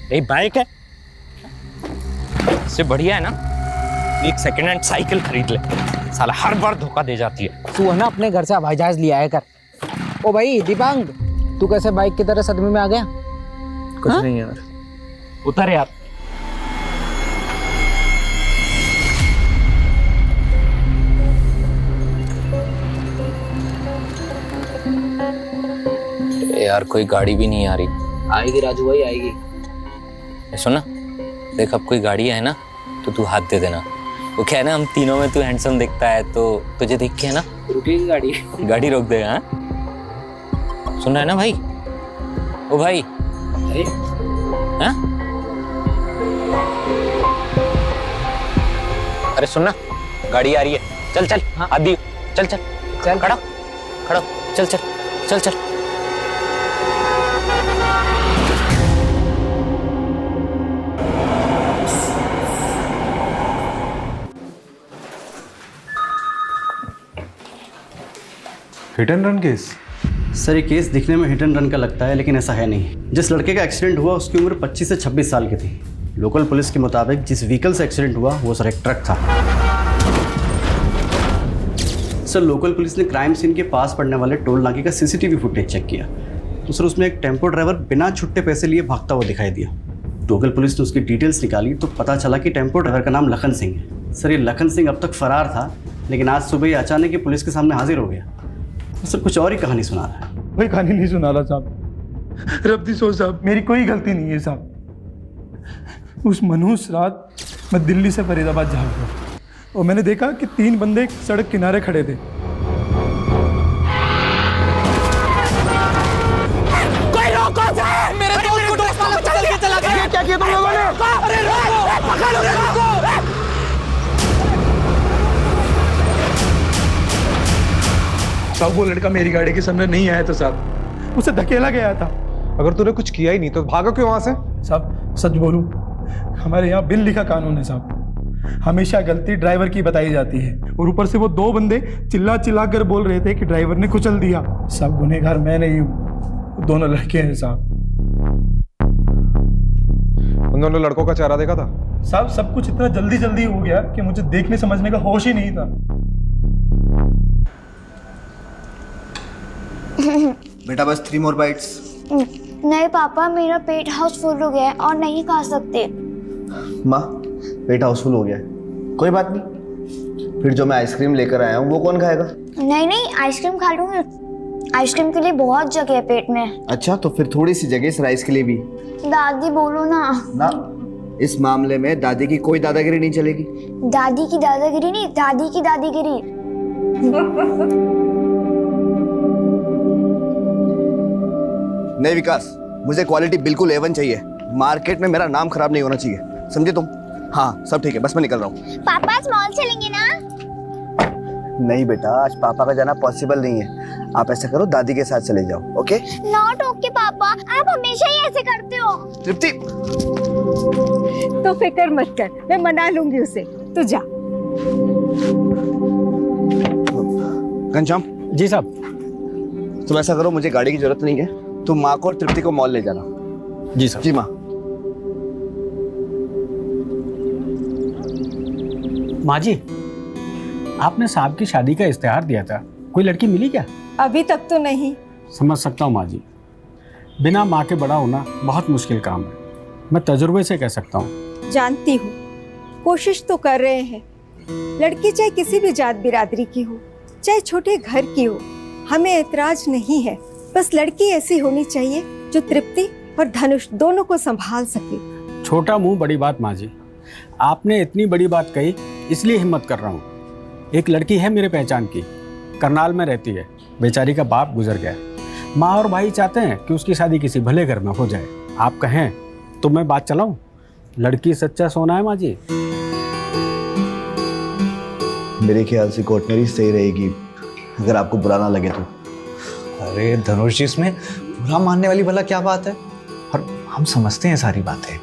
यही बाइक है, इससे बढ़िया है ना एक सेकंड हैंड साइकिल खरीद ले। साला हर बार धोखा दे जाती है। तू है ना अपने घर से हवाई जहाज लिया है कर। ओ भाई दीपांग, तू कैसे बाइक की तरह सदमे में आ गया? कुछ नहीं यार, उतर यार। यार कोई गाड़ी भी नहीं आ रही। आएगी राजू भाई, आएगी। सुन ना, देख अब कोई गाड़ी है ना तो तू हाथ दे देना। वो क्या है ना, हम तीनों में तू हैंडसम दिखता है तो तुझे देख के है ना रुकेगी गाड़ी। गाड़ी रोक देगा। हाँ सुन रहा है ना भाई? ओ भाई, अरे हाँ अरे सुन ना, गाड़ी आ रही है। चल चल, हाँ आदि, चल चल चल खड़ा खड़ा, चल चल चल चल। Hit and run case? Sir ये केस दिखने में हिट एंड रन का लगता है, लेकिन ऐसा है नहीं। जिस लड़के का एक्सीडेंट हुआ उसकी उम्र 25 से 26 साल की थी। लोकल पुलिस के मुताबिक जिस व्हीकल से एक्सीडेंट हुआ वो सर एक ट्रक था। सर लोकल पुलिस ने क्राइम सीन के पास पड़ने वाले टोल नाके का सीसीटीवी फुटेज चेक किया तो सर उसमें एक टेम्पो ड्राइवर बिना छुट्टे पैसे लिए भागता हुआ दिखाई दिया। लोकल पुलिस ने उसकी डिटेल्स निकाली तो पता चला कि टेम्पो ड्राइवर का नाम लखन सिंह है। सर ये लखन सिंह अब तक फरार था, लेकिन आज सुबह ही अचानक ही पुलिस के सामने हाजिर हो गया। सर कुछ और ही कहानी सुना रहा है। कोई कहानी नहीं सुना रहा साहब। रब्दी सो साहब, मेरी कोई गलती नहीं है साहब। उस मनहूस रात मैं दिल्ली से फरीदाबाद जा रहा था और मैंने देखा कि 3 बंदे सड़क किनारे खड़े थे। कोई रोको सर, मेरे दोस्त को चल के चला गया। क्या किया तुम लोगों ने? अरे रोको, पकड़ो रोको। साहब वो लड़का मेरी गाड़ी के सामने नहीं आया था साहब, उसे धकेला गया था। अगर तूने कुछ किया ही नहीं तो भागा क्यों वहां से? साहब सच बोलूं, हमारे यहाँ बिल लिखा कानून है साहब, हमेशा गलती ड्राइवर की बताई जाती है। और ऊपर से वो 2 बंदे चिल्ला चिल्ला कर बोल रहे थे कि ड्राइवर ने कुचल दिया। साहब गुनहगार मैं नहीं हूँ, दोनों लड़के हैं साहब। उन दोनों लड़कों का चेहरा देखा था? साहब सब कुछ इतना जल्दी जल्दी हो गया कि मुझे देखने समझने का होश ही नहीं था। बेटा बस 3 more bites। नहीं पापा, मेरा पेट हाउसफुल हो गया है और नहीं खा सकते। माँ पेट हाउसफुल हो गया है, कोई बात नहीं। फिर जो मैं आइसक्रीम लेकर आया हूँ वो कौन खाएगा? नहीं नहीं, आइसक्रीम खा लूंगी। आइसक्रीम के लिए बहुत जगह है पेट में। अच्छा तो फिर थोड़ी सी जगह इस राइस के लिए भी। दादी बोलो ना। ना, इस मामले में दादी की कोई दादागिरी नहीं चलेगी। दादी की दादागिरी नहीं, दादी की दादीगिरी। नहीं विकास, मुझे क्वालिटी बिल्कुल A1 चाहिए। मार्केट में मेरा नाम खराब नहीं होना चाहिए, समझे तुम? हाँ सब ठीक है, बस मैं निकल रहा हूँ। पापा आज मॉल चलेंगे ना? नहीं बेटा, आज पापा का जाना पॉसिबल नहीं है। आप ऐसा करो, दादी के साथ चले जाओ। ओके? नॉट ओके पापा, आप हमेशा ही ऐसे करते हो। तृप्ति, तो फिक्र मत कर, मैं मना लूंगी उसे, तू जा। घनश्याम जी साहब। तुम ऐसा करो, मुझे गाड़ी की जरूरत नहीं है, तुम माँ को और तृप्ति को मॉल ले जाना। जी साहब। जी माँ। माँ जी, आपने साहब की शादी का इश्तेहार दिया था, कोई लड़की मिली क्या? अभी तक तो नहीं। समझ सकता हूँ माँ जी, बिना माँ के बड़ा होना बहुत मुश्किल काम है। मैं तजुर्बे से कह सकता हूँ। जानती हूँ, कोशिश तो कर रहे हैं। लड़की चाहे किसी भी जात बिरादरी की हो, चाहे छोटे घर की हो, हमें ऐतराज नहीं है। बस लड़की ऐसी होनी चाहिए जो तृप्ति और धनुष दोनों को संभाल सके। छोटा मुंह बड़ी बात माँ जी, आपने इतनी बड़ी बात कही इसलिए हिम्मत कर रहा हूँ। एक लड़की है मेरे पहचान की, करनाल में रहती है, बेचारी का बाप गुजर गया। माँ और भाई चाहते हैं कि उसकी शादी किसी भले घर में हो जाए। आप कहें तो मैं बात चलाऊं? लड़की सच्चा सोना है माँ जी। मेरे ख्याल से कोर्टनरी सही रहेगी, अगर आपको बुरा ना लगे तो। अरे धनुष जी, इसमें बुरा मानने वाली भला क्या बात है? और हम समझते हैं सारी बातें,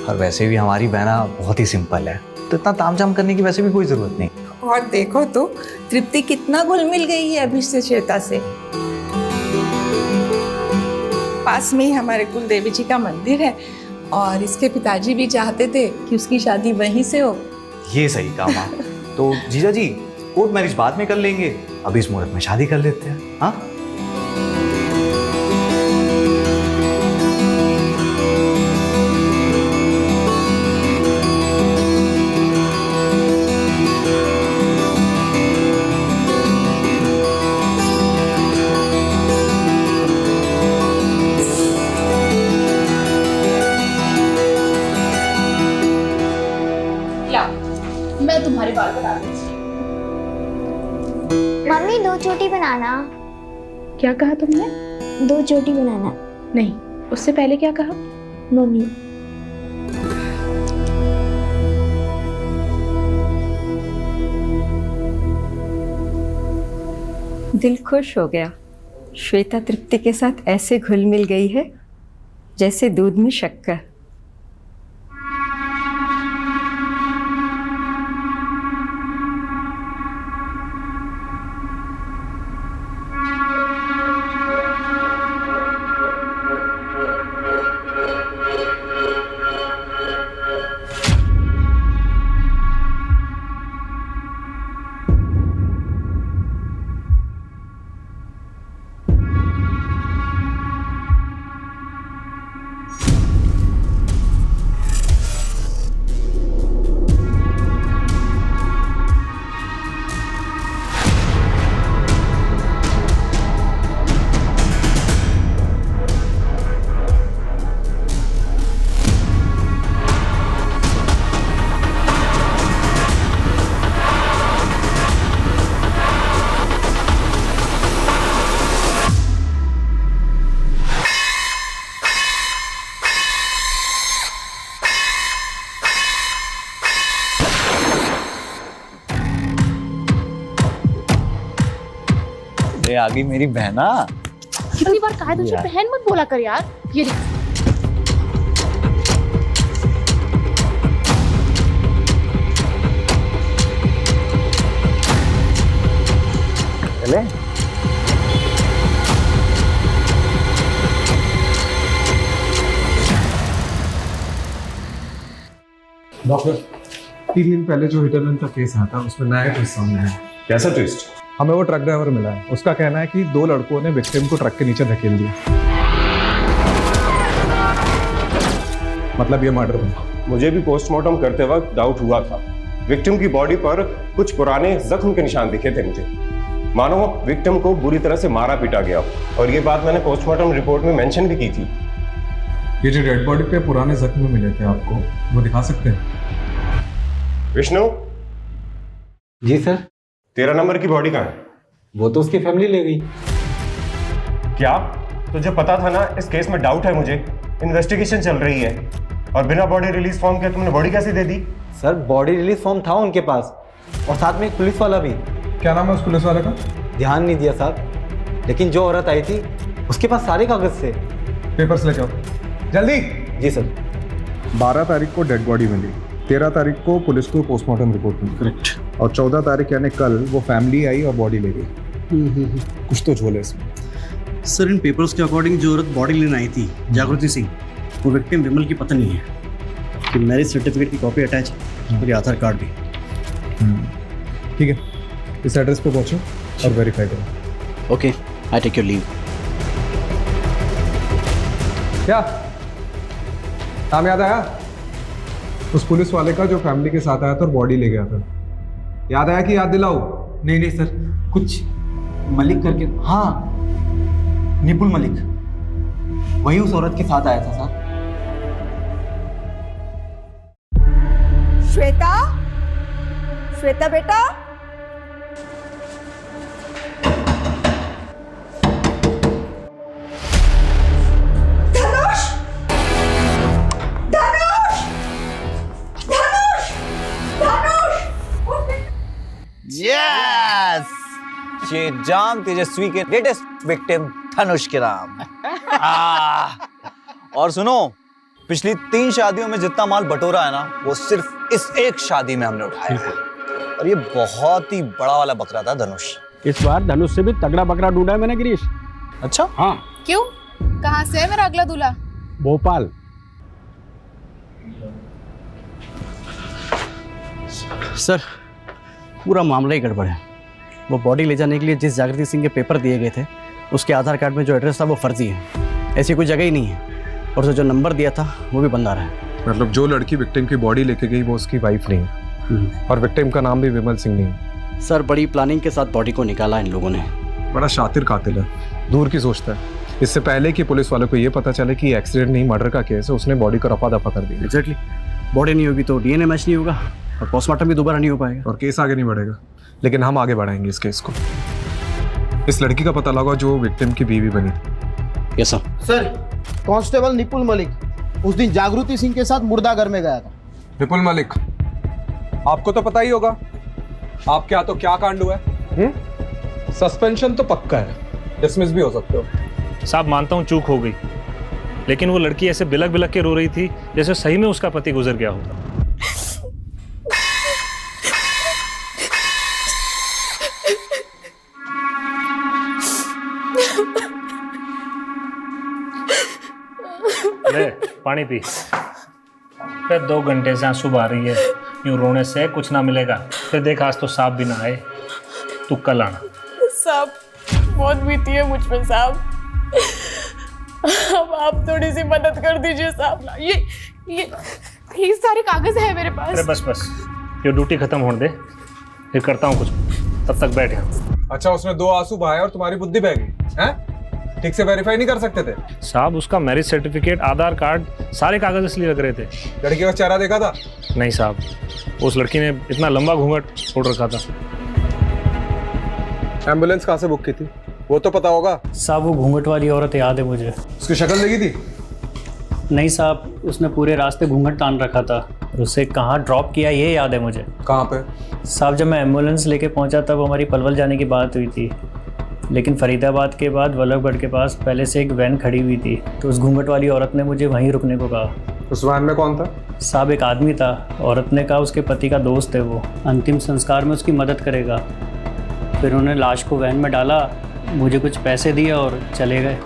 और वैसे भी हमारी बहना बहुत ही सिंपल है, तो इतना तामझाम करने की वैसे भी कोई जरूरत नहीं। और देखो तो तृप्ति कितना घुल मिल गई है अभी से श्वेता से। पास में ही हमारे कुल देवी जी का मंदिर है, और इसके पिताजी भी चाहते थे कि उसकी शादी वहीं से हो। ये सही कहा माँ। तो जीजा जी कोर्ट मैरिज बाद में कर लेंगे, अभी इस मुहूर्त में शादी कर लेते हैं। हाँ मैं तुम्हारे बाल बना दूंगी। मम्मी 2 चोटी बनाना। क्या कहा तुमने? 2 चोटी बनाना। नहीं, उससे पहले क्या कहा? मम्मी दिल खुश हो गया। श्वेता तृप्ति के साथ ऐसे घुल मिल गई है जैसे दूध में शक्कर। आ गई मेरी बहना। कितनी बार कहा है तुझे बहन मत बोला कर यार। ये देख। चले डॉक्टर 3 दिन पहले जो हिट एंड रन का केस आया था उसमें नया ट्विस्ट सामने आया। कैसा ट्विस्ट? हमें वो ट्रक ड्राइवर मिला है, उसका कहना है कि 2 लड़कों ने विक्टिम को ट्रक के नीचे धकेल दिया। मतलब ये मर्डर हुआ। मुझे भी पोस्टमार्टम करते वक्त डाउट हुआ था। विक्टिम की बॉडी पर कुछ पुराने जख्म के निशान दिखे थे मुझे, मानो विक्टिम को बुरी तरह से मारा पीटा गया। और ये बात मैंने पोस्टमार्टम रिपोर्ट में मेंशन भी की थी। ये जो डेड बॉडी पे पुराने जख्म मिले थे आपको, वो दिखा सकते हैं? विष्णु जी सर। 13 नंबर की बॉडी कहाँ है? वो तो उसकी फैमिली ले गई। क्या तुझे पता था ना इस केस में डाउट है मुझे, इन्वेस्टिगेशन चल रही है, और बिना बॉडी रिलीज फॉर्म के तुमने बॉडी कैसे दे दी? सर बॉडी रिलीज फॉर्म था उनके पास, और साथ में एक पुलिस वाला भी। क्या नाम है उस पुलिस वाले का? ध्यान नहीं दिया साहब, लेकिन जो औरत आई थी उसके पास सारे कागज थे। पेपर्स लेके आओ जल्दी। जी सर। 12 तारीख को डेड बॉडी मिली, 13 तारीख को पुलिस को पोस्टमार्टम रिपोर्ट मिली। करेक्ट। और 14 तारीख यानी कल वो फैमिली आई और बॉडी ले गई। कुछ तो झोल है इसमें। सर इन पेपर्स के अकॉर्डिंग जो औरत बॉडी लेने आई थी, जागृति सिंह, वो विक्टिम विमल की पत्नी है। कि मैरिज सर्टिफिकेट की कॉपी अटैच है और ये आधार कार्ड भी। ठीक है, इस एड्रेस पे पहुंचो और वेरीफाई करो। Okay, I take your leave. क्या नाम याद आया उस पुलिस वाले का जो फैमिली के साथ आया था और बॉडी ले गया था? याद आया कि याद दिलाओ? नहीं सर, कुछ मलिक करके। हाँ, निपुल मलिक, वही उस औरत के साथ आया था सर। श्वेता, श्वेता बेटा, धनुष, धनुष, धनुष, धनुष। यस, ये जाम तेजस्वी के लेटेस्ट विक्टिम धनुष के नाम। और सुनो, पिछली 3 शादियों में जितना माल बटोरा है ना, वो सिर्फ इस एक शादी में हमने उठाया है। और ये बहुत ही बड़ा वाला बकरा था धनुष। इस बार धनुष से भी तगड़ा बकरा ढूंढा है मैंने गिरीश। अच्छा? हाँ। क्यों? कहाँ से है मेरा अगला दूल्हा? भोपाल। सर पूरा मामला ही गड़बड़ है। वो बॉडी ले जाने के लिए जिस जागृति सिंह के पेपर दिए गए थे उसके आधार कार्ड में जो एड्रेस था वो फर्जी है। ऐसी कोई जगह ही नहीं है। और जो नंबर दिया था वो भी बंद आ रहा है। मतलब जो लड़की विक्टिम की बॉडी लेके गई वो उसकी वाइफ नहीं है और विक्टिम का नाम भी विमल सिंह नहीं है। सर बड़ी प्लानिंग के साथ बॉडी को निकाला इन लोगों ने। बड़ा शातिर कातिल है, दूर की सोचता है। इससे पहले कि पुलिस वालों को ये पता चले कि एक्सीडेंट नहीं मर्डर का केस है, उसने बॉडी को रफा दफा कर दिया। एग्जैक्टली। बॉडी नहीं होगी तो डीएनए मैच नहीं होगा और पोस्टमार्टम भी दोबारा नहीं हो पाएगा और केस आगे नहीं बढ़ेगा। लेकिन हम आगे बढ़ाएंगे इस केस को। इस लड़की का पता लगा जो विक्टिम की बीवी बनी। Yes sir. Sir constable nipple Malik उस दिन जागृति सिंह के साथ मुर्दाघर में गया था। विपुल मलिक, आपको तो पता ही होगा आपके यहाँ तो क्या कांड हुआ है। सस्पेंशन तो पक्का है, डिसमिस भी हो सकते हो। साहब मानता हूँ चूक हो गई, लेकिन वो लड़की ऐसे बिलक बिलक के रो रही थी जैसे सही में उसका पति गुजर गया होगा। ले पानी पी। फिर 2 घंटे से आंसू बहा रही है, यूं रोने से कुछ ना मिलेगा। फिर देख आज तो सांप भी ना आए, तू कल आना। साहब बहुत बीती है मुझ पे साहब, अब आप थोड़ी सी मदद कर दीजिए साहब। ये सारे कागज है मेरे पास। अरे बस ये ड्यूटी खत्म होने दे, फिर करता हूँ कुछ, तब तक बैठ यहाँ। अच्छा उसने 2 आंसू बहाए और तुम्हारी बुद्धि बह गई हैं? ठीक से वेरीफाई नहीं कर सकते थे? साहब उसका मैरिज सर्टिफिकेट, आधार कार्ड, सारे कागज इसलिए लग रहे थे। लड़की का चेहरा देखा था? नहीं साहब, उस लड़की ने इतना लंबा घूंघट ओढ़ रखा था। एम्बुलेंस कहाँ से बुक की थी वो तो पता होगा? साहब वो घूंघट वाली औरत याद है मुझे। उसकी शक्ल देखी थी? नहीं साहब, उसने पूरे रास्ते घूंघट तान रखा था और उसे कहाँ ड्रॉप किया ये याद है मुझे। कहाँ पे? साहब जब मैं एम्बुलेंस लेके पहुंचा तब हमारी पलवल जाने की बात हुई थी, लेकिन फरीदाबाद के बाद वल्लभगढ़ के पास पहले से एक वैन खड़ी हुई थी, तो उस घूंघट वाली औरत ने मुझे वहीं रुकने को कहा। उस वैन में कौन था? साहब एक आदमी था। औरत ने कहा उसके पति का दोस्त है, वो अंतिम संस्कार में उसकी मदद करेगा। फिर उन्होंने लाश को वैन में डाला, मुझे कुछ पैसे दिए और चले गए।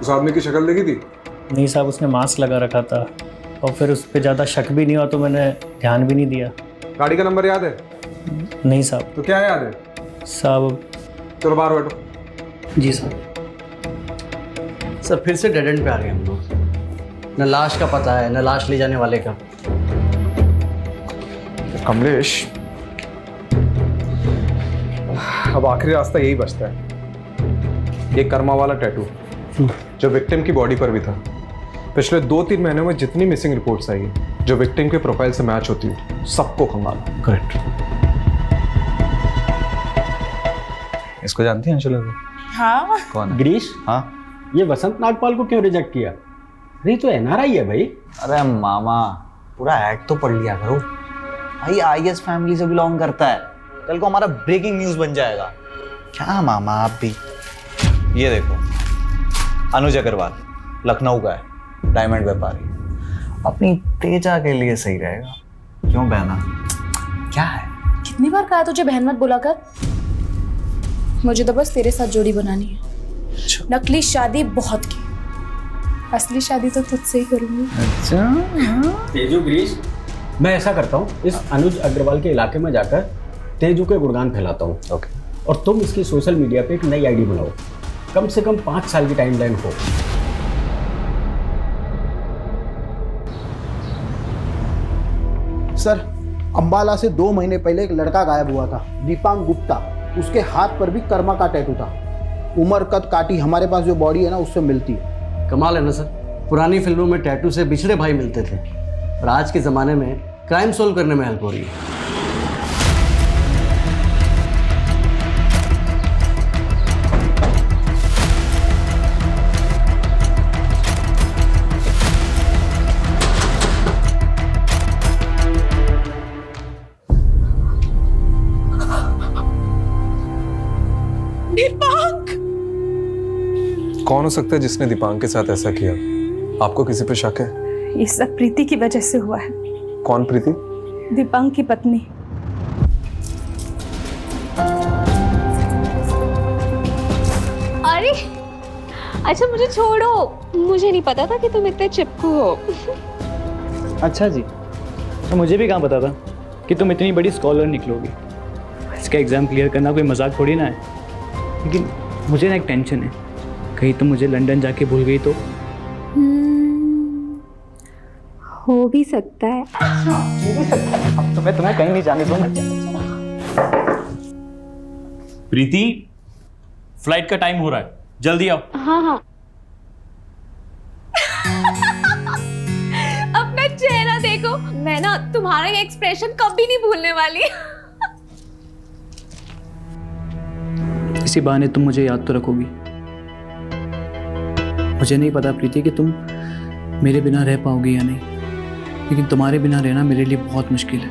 उस आदमी की शक्ल देखी थी? नहीं साहब, उसने मास्क लगा रखा था और फिर उस पर ज़्यादा शक भी नहीं हुआ तो मैंने ध्यान भी नहीं दिया। गाड़ी का नंबर याद है? नहीं साहब। तो क्या याद है? साहब चलो बाहर बैठो। जी सर। सर फिर से डेड एंड पे आ गए हम लोग। न लाश का पता है न लाश ले जाने वाले का। कमलेश, अब आखिरी रास्ता यही बचता है, ये कर्मा वाला टैटू जो विक्टिम की बॉडी पर भी था। पिछले 2-3 महीनों में जितनी मिसिंग रिपोर्ट्स आई है जो विक्टिम के प्रोफाइल से मैच होती है, सबको खंगालो। करेक्ट। इसको जानती हैं अंशुला को? हाँ। कौन है? गिरीश, हाँ ये वसंत नागपाल को क्यों रिजेक्ट किया? अरे तो एनआरआई है भाई। अरे मामा पूरा एक्ट तो पढ़ लिया करो भाई, आईएएस फैमिली से बिलोंग करता है, कल को हमारा ब्रेकिंग न्यूज बन जाएगा। क्या मामा आप भी। ये देखो अनुज अग्रवाल, लखनऊ का है, डायमंड व्यापारी, अपनी तेजा के लिए सही रहेगा। क्यों बहना, क्या है? कितनी बार कहा तुझे बहन मत बोला कर। मुझे तो बस तेरे साथ जोड़ी बनानी है। नकली शादी बहुत की, असली शादी तो तुझसे ही करूंगी। अच्छा तेजू गिरीश, मैं ऐसा करता हूँ, इस अनुज अग्रवाल के इलाके में जाकर तेजू के गुणगान फैलाता हूँ। ओके। और तुम इसकी सोशल मीडिया पे एक नई आईडी बनाओ, कम से कम 5 साल की टाइमलाइन हो। सर अंबाला से 2 महीने पहले एक लड़का गायब हुआ था, दीपांग गुप्ता। उसके हाथ पर भी कर्मा का टैटू था। उम्र कद काटी हमारे पास जो बॉडी है ना उससे मिलती है। कमाल है ना सर, पुरानी फिल्मों में टैटू से बिछड़े भाई मिलते थे और आज के ज़माने में क्राइम सोल्व करने में हेल्प हो रही है। कौन हो सकता है जिसने दीपांग के साथ ऐसा किया? आपको किसी पे शक है? ये सब प्रीति की वजह से हुआ है। कौन प्रीति? दीपांग की पत्नी। अरे अच्छा मुझे छोड़ो, मुझे नहीं पता था कि तुम इतने चिपकू हो। अच्छा जी, तो मुझे भी कहाँ पता था। कि तुम इतनी बड़ी स्कॉलर निकलोगी। इसका एग्ज़ाम क्लियर करना कोई मजाक थोड़ी ना है। लेकिन मुझे ना एक टेंशन है, कहीं तुम मुझे लंदन जाके भूल गई तो। हो भी सकता है। अब तो मैं तुम्हें कहीं नहीं जाने दूंगा। प्रीति, फ्लाइट का टाइम हो रहा है, जल्दी आओ। हाँ हाँ। अपना चेहरा देखो, मैं ना तुम्हारा ये एक्सप्रेशन कभी नहीं भूलने वाली। इसी बहाने तुम मुझे याद तो रखोगी। मुझे नहीं पता प्रीति कि तुम मेरे बिना रह पाओगी या नहीं, लेकिन तुम्हारे बिना रहना मेरे लिए बहुत मुश्किल है।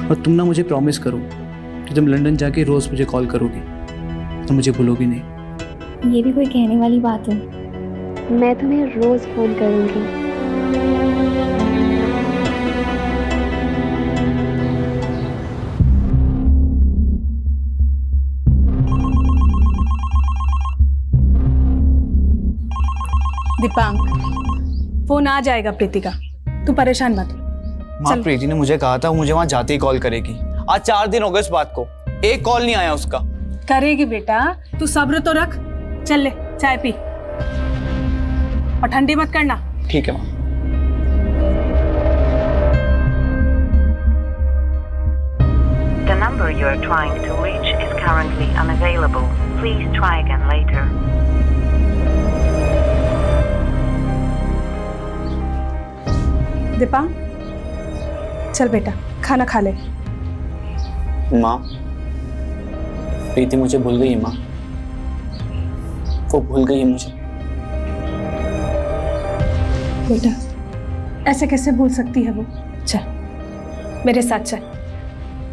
और तुम ना मुझे प्रॉमिस करो कि तुम लंदन जाके रोज़ मुझे कॉल करोगी और मुझे भूलोगी नहीं। ये भी कोई कहने वाली बात है? मैं तुम्हें रोज फोन करूंगी। दीपांक, फोन आ जाएगा प्रीति का, तू परेशान मत हो। माँ, प्रीति ने मुझे कहा था वो मुझे वहाँ जाते ही कॉल करेगी। आज 4 दिन हो गए इस बात को, एक कॉल नहीं आया उसका। करेगी बेटा, तू सब्र तो रख। चल ले चाय पी और ठंडी मत करना। ठीक है माँ। The number you are trying to reach is currently unavailable. Please try again later. Deepank, चल बेटा खाना खा ले। माँ, प्रीति मुझे भूल गई है माँ, वो भूल गई है मुझे। बेटा ऐसे कैसे भूल सकती है वो? चल मेरे साथ चल,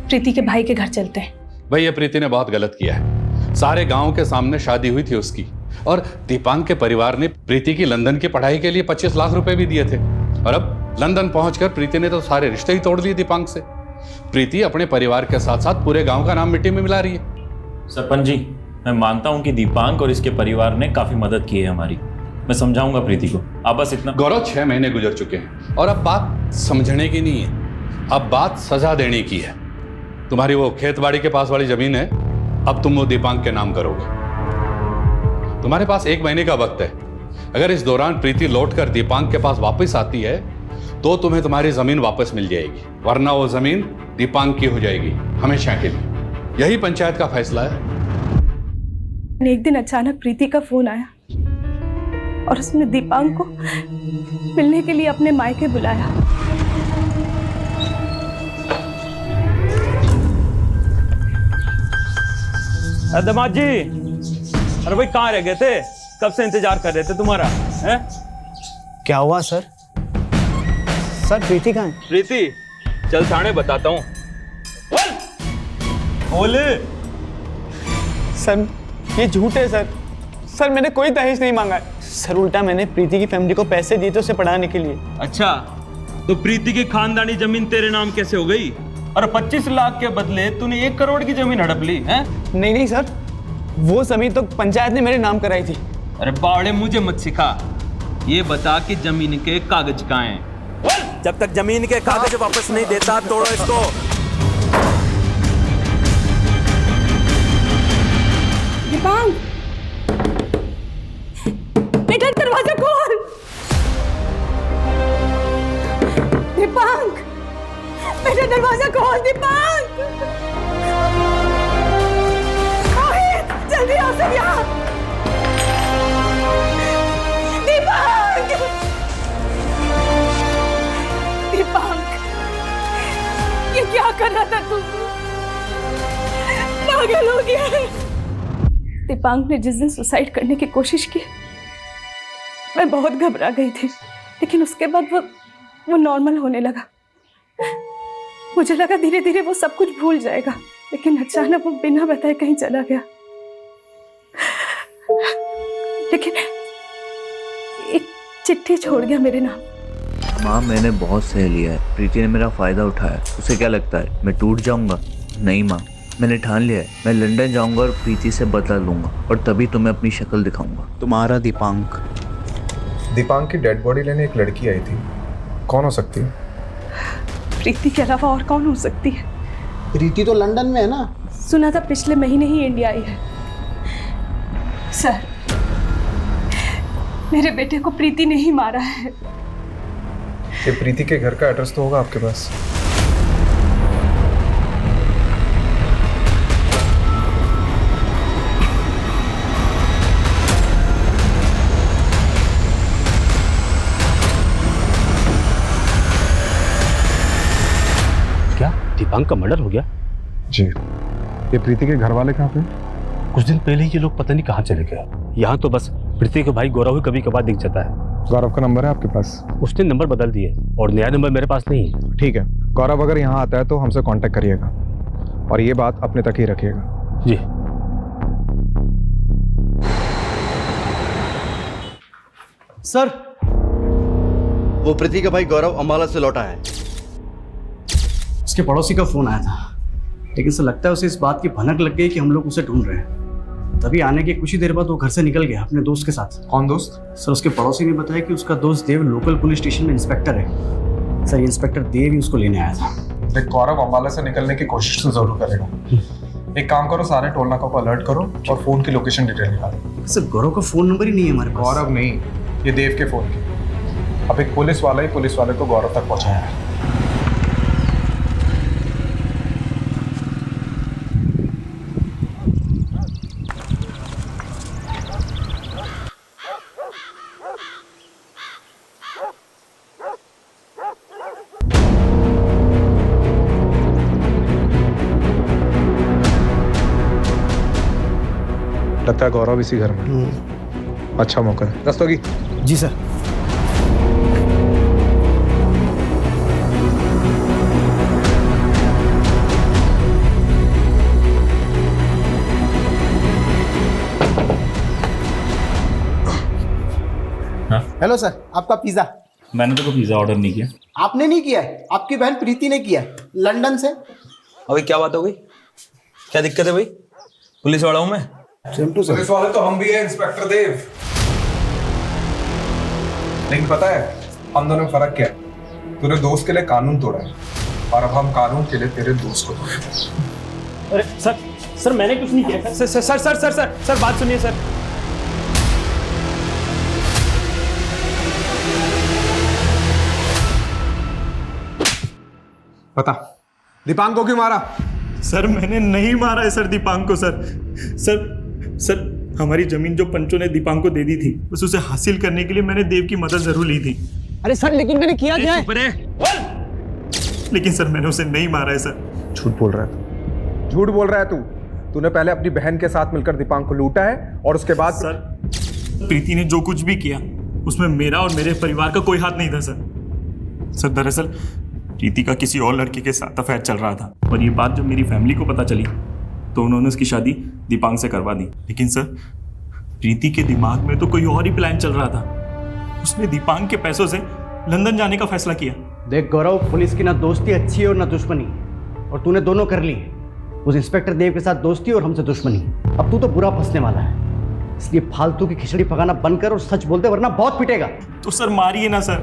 प्रीति के भाई के घर चलते हैं। भैया प्रीति ने बहुत गलत किया है। सारे गांव के सामने शादी हुई थी उसकी, और दीपांक के परिवार ने प्रीति की लंदन की पढ़ाई के लिए 25 लाख रुपए भी दिए थे। और अब लंदन पहुंचकर प्रीति ने तो सारे रिश्ते ही तोड़ लिए दीपांक से। प्रीति अपने परिवार के साथ साथ पूरे गांव का नाम मिट्टी में मिला रही है। सरपंच जी, मैं मानता हूं कि दीपांक और इसके परिवार ने काफी मदद की है हमारी। मैं समझाऊंगा प्रीति को, आप बस इतना। गौरव, 6 महीने गुजर चुके हैं और अब बात समझने की नहीं है, अब बात सजा देने की है। तुम्हारी वो खेतबाड़ी के पास वाली जमीन है, अब तुम वो दीपांक के नाम करोगे। तुम्हारे पास 1 महीने का वक्त है। अगर इस दौरान प्रीति लौटकर दीपांक के पास वापस आती है तो तुम्हें तुम्हारी जमीन वापस मिल जाएगी, वरना वो जमीन दीपांक की हो जाएगी हमेशा के लिए। यही पंचायत का फैसला है। एक दिन अचानक प्रीति का फोन आया और उसने दीपांक को मिलने के लिए अपने मायके बुलाया। दामाद जी, अरे भाई कहाँ रह गए थे? कब से इंतजार कर रहे थे तुम्हारा, हैं? क्या हुआ सर? सर प्रीति कहाँ है? प्रीति, चल थाने बताता हूँ। बोले। सर ये झूठ है सर। सर मैंने कोई दहेज नहीं मांगा है सर, उल्टा मैंने प्रीति की फैमिली को पैसे दिए थे उसे पढ़ाने के लिए। अच्छा, तो प्रीति की खानदानी जमीन तेरे नाम कैसे हो गई? और 25 लाख के बदले तूने 1 करोड़ की जमीन हड़प ली है? नहीं सर, वो जमीन तो पंचायत ने मेरे नाम कराई थी। अरे बावड़े, मुझे मत सिखा। ये बता कि जमीन के कागज कहाँ हैं? जब तक जमीन के कागज वापस नहीं देता, तोड़ो इसको। दीपांक, बेटा दरवाजा खोल। दीपांक, बेटा दरवाजा खोल। दीपांक, जल्दी आओ सब यहाँ। दीपांक, दीपांक, ये क्या कर रहा था तू? पागल हो गया है। दीपांक ने जिस दिन सुसाइड करने की कोशिश की, मैं बहुत घबरा गई थी, लेकिन उसके बाद वो नॉर्मल होने लगा। मुझे लगा धीरे धीरे वो सब कुछ भूल जाएगा, लेकिन अचानक वो बिना बताए कहीं चला गया। लेकिन एक चिट्ठी छोड़ गया मेरे नाम। माँ, मैंने बहुत सह लिया है। प्रीति ने मेरा फायदा उठाया। उसे क्या लगता है मैं टूट जाऊंगा? नहीं माँ, मैंने ठान लिया है। मैं लंदन जाऊंगा और प्रीति से बदला लूंगा, और तभी तुम्हें अपनी शक्ल दिखाऊंगा। तुम्हारा दीपांक। दीपांक की डेड बॉडी लेने एक लड़की आई थी, कौन हो सकती है? प्रीति के अलावा और कौन हो सकती है? प्रीति तो लंदन में है ना। सुना था पिछले महीने ही इंडिया आई है। सर, मेरे बेटे को प्रीति ने ही मारा है। ये प्रीति के घर का एड्रेस तो होगा आपके पास? क्या दीपांक का मर्डर हो गया? जी। ये प्रीति के घर वाले कहाँ पे? कुछ दिन पहले ही ये लोग पता नहीं कहाँ चले गए। यहाँ तो बस प्रीति के भाई गौरव ही कभी कभार दिख जाता है। गौरव का नंबर है आपके पास? उसने नंबर बदल दिए और नया नंबर मेरे पास नहीं है। ठीक है, गौरव अगर यहाँ आता है तो हमसे कांटेक्ट करिएगा और ये बात अपने तक ही रखिएगा। जी। सर, वो प्रीति का भाई गौरव अम्बाला से लौटा है। उसके पड़ोसी का फोन आया था, लेकिन सर लगता है उसे इस बात की भनक लग गई कि हम लोग उसे ढूंढ रहे हैं। तभी आने के कुछ ही देर बाद वो घर से निकल गया अपने दोस्त के साथ। कौन दोस्त? सर, उसके पड़ोसी ने बताया कि उसका दोस्त देव लोकल पुलिस स्टेशन में इंस्पेक्टर है। सर, ये इंस्पेक्टर देव ही उसको लेने आया था। देख, गौरव अम्बाला से निकलने की कोशिश तो जरूर करेगा। एक काम करो, सारे टोल नाकों को अलर्ट करो और फोन की लोकेशन डिटेल निकालो। सर, गौरव का फोन नंबर ही नहीं है हमारे पास। गौरव नहीं, ये देव के फोन की। अब एक पुलिस वाला ही पुलिस वाले को गौरव तक पहुंचाया है। लगता है गौरव इसी घर में। अच्छा मौका है। रस्तोगी। जी सर। हेलो सर, आपका पिज्जा। मैंने तो कोई पिज्जा ऑर्डर नहीं किया। आपने नहीं किया है, आपकी बहन प्रीति ने किया है, लंदन से। अभी क्या बात हो गई? क्या दिक्कत है भाई? पुलिस वाला हूं मैं। पुलिस वाले तो हम भी हैं, इंस्पेक्टर देव। लेकिन पता है हम दोनों में फर्क क्या है? तूने दोस्त के लिए कानून तोड़ा है और अब हम कानून के लिए तेरे दोस्त को तोड़ेंगे। अरे सर, मैंने कुछ नहीं किया। सर बात सुनिए सर। बता, दीपांक को क्यों मारा? सर, मैंने नहीं मारा है सर दीपांक को। सर, हमारी जमीन जो पंचों ने दीपांक को दे दी थी, बस उसे हासिल करने के लिए मैंने देव की मदद जरूर ली थी। अरे सर, लेकिन मैंने किया क्या है? लेकिन सर, मैंने उसे नहीं मारा है सर। झूठ बोल रहा है तू, झूठ बोल रहा है तू। तूने पहले अपनी बहन के साथ मिलकर दीपांक को लूटा है और उसके बाद सर, प्रीति ने जो कुछ भी किया उसमें मेरा और मेरे परिवार का कोई हाथ नहीं था सर। दरअसल प्रीति का किसी और लड़के के साथ अफेयर चल रहा था और ये बात जब मेरी फैमिली को पता चली तो उन्होंने उसकी शादी दीपांक से करवा दी। लेकिन सर, प्रीति के दिमाग में तो कोई और ही प्लान चल रहा था। उसने दीपांक के पैसों से लंदन जाने का फैसला किया। देख गौरव, पुलिस की ना दोस्ती अच्छी है और ना दुश्मनी, और तूने दोनों कर ली। उस इंस्पेक्टर देव के साथ दोस्ती और हमसे दुश्मनी। अब तू तो बुरा फंसने वाला है, इसलिए फालतू की खिचड़ी पकाना बंद कर और सच बोलते, वरना बहुत पिटेगा। तो सर मारिए ना सर,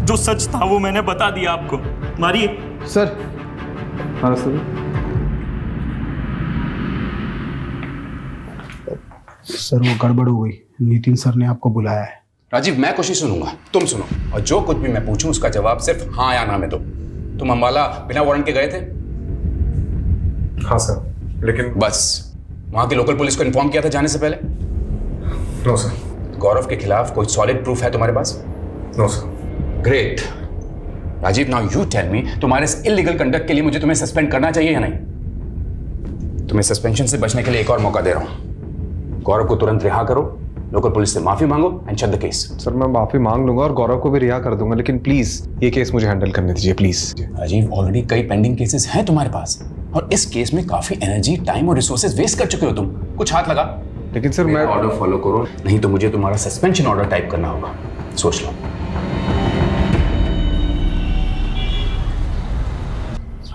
जो सच था वो मैंने बता दिया आपको, मारिए सर। सर, वो गड़बड़ हो गई, नितिन सर ने आपको बुलाया है। राजीव, मैं कुछ नहीं सुनूंगा, तुम सुनो, और जो कुछ भी मैं पूछूं उसका जवाब सिर्फ हाँ या ना में दो। तुम अम्बाला बिना वारंट के गए थे? हाँ सर, लेकिन बस वहां की लोकल पुलिस को इन्फॉर्म किया था जाने से पहले? No sir. गौरव के खिलाफ कोई सॉलिड प्रूफ है तुम्हारे पास? No sir. Great. Rajiv, now you tell me, तुम्हारे इस इलीगल कंडक्ट के लिए मुझे तुम्हें सस्पेंड करना चाहिए या नहीं? तुम्हें सस्पेंशन से बचने के लिए एक और मौका दे रहा हूं। गौरव को तुरंत रिहा करो, लोकल पुलिस से माफी मांगो and shut the case. Sir, मैं माफी मांग लूंगा और गौरव को भी रिहा कर दूंगा, लेकिन प्लीज ये केस मुझे हैंडल करने दीजिए प्लीज। राजीव, ऑलरेडी कई पेंडिंग केसेस हैं तुम्हारे पास और इस केस में काफी एनर्जी, टाइम और रिसोर्सेज वेस्ट कर चुके हो तुम। कुछ हाथ लगा। लेकिन सर, मैं ऑर्डर फॉलो करो, नहीं तो मुझे तुम्हारा सस्पेंशन ऑर्डर टाइप करना होगा। सोच लो।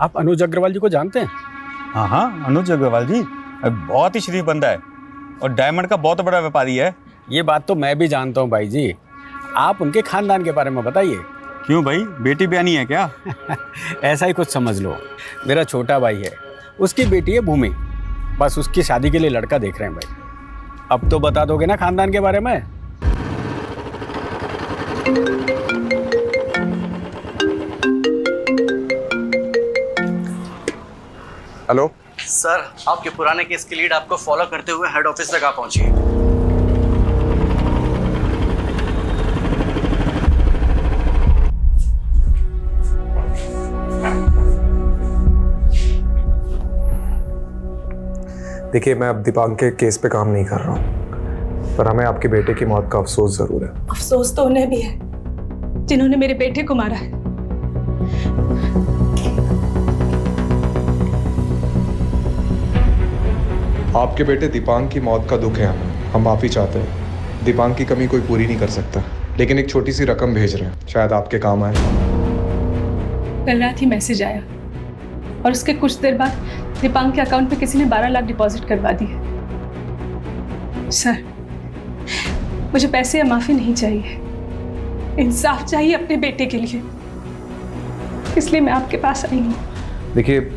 आप अनुज अग्रवाल जी को जानते हैं? हाँ, अनुज अग्रवाल जी बहुत ही शरीफ बंदा है और डायमंड का बहुत बड़ा व्यापारी है। ये बात तो मैं भी जानता हूँ भाई जी। आप उनके खानदान के बारे में बताइए। क्यों भाई, बेटी ब्यानी है क्या? ऐसा ही कुछ समझ लो। मेरा छोटा भाई है, उसकी बेटी है भूमि, बस उसकी शादी के लिए लड़का देख रहे हैं भाई। अब तो बता दोगे ना खानदान के बारे में? हेलो सर, आपके पुराने केस की लीड आपको फॉलो करते हुए हेड ऑफिस तक आ पहुंची है। देखिए, मैं अब दीपांक के केस पे काम नहीं कर रहा हूँ, पर हमें आपके बेटे की मौत का अफसोस जरूर है। अफसोस तो उन्हें भी है जिन्होंने मेरे बेटे को मारा है। आपके बेटे दीपांक की मौत का दुख है हमें, हम माफ़ी चाहते हैं। दीपांक की कमी कोई पूरी नहीं कर सकता, लेकिन एक छोटी सी रकम भेज रहे हैं, शायद आपके काम आए। कल रात ही मैसेज आया और उसके कुछ देर बाद दीपांक के अकाउंट में किसी ने 12 लाख डिपॉजिट करवा दिए। सर, मुझे पैसे या माफी नहीं चाहिए, इंसाफ चाहिए अपने बेटे के लिए, इसलिए मैं आपके पास आई हूँ। देखिए,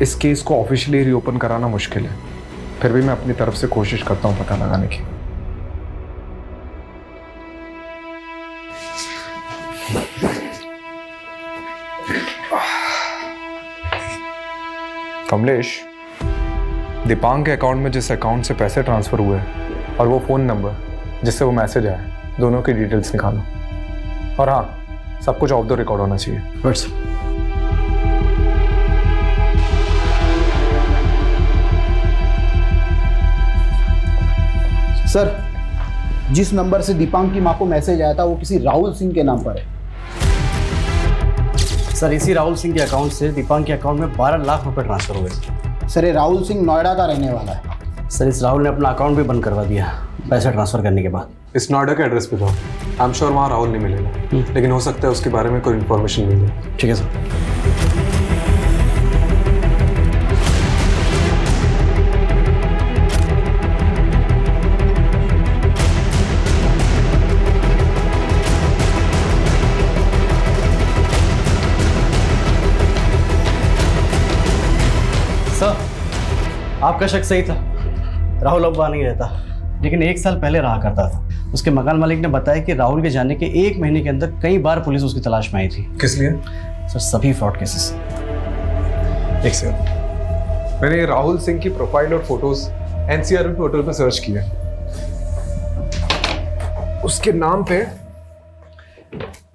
इस केस को ऑफिशियली रीओपन कराना मुश्किल है, फिर भी मैं अपनी तरफ से कोशिश करता हूँ पता लगाने की। कमलेश, दीपांक के अकाउंट में जिस अकाउंट से पैसे ट्रांसफर हुए और वो फ़ोन नंबर जिससे वो मैसेज आया, दोनों की डिटेल्स निकालो। और हाँ, सब कुछ ऑफ द रिकॉर्ड होना चाहिए। व्हाट्सएप। सर, जिस नंबर से दीपांक की मां को मैसेज आया था वो किसी राहुल सिंह के नाम पर है। सर, इसी राहुल सिंह के अकाउंट से दीपांक के अकाउंट में 12 लाख रुपए ट्रांसफर हुए। सर, ये राहुल सिंह नोएडा का रहने वाला है। सर, इस राहुल ने अपना अकाउंट भी बंद करवा दिया पैसे ट्रांसफर करने के बाद। इस नोएडा के एड्रेस पे था, आई एम श्योर वहाँ राहुल नहीं मिलेगा, लेकिन हो सकता है उसके बारे में कोई इन्फॉर्मेशन मिल जाए। ठीक है सर। सर, आपका शक सही था, राहुल अब वहाँ नहीं रहता, लेकिन 1 साल पहले रहा करता था। उसके मकान मालिक ने बताया कि राहुल के जाने के 1 महीने के अंदर कई बार पुलिस उसकी तलाश में आई थी। किस लिए? सर, सभी फ्रॉड केसेस। एक सेकंड, मैंने राहुल सिंह की प्रोफाइल और फोटोज एनसीआर पोर्टल पर सर्च किया। उसके नाम पे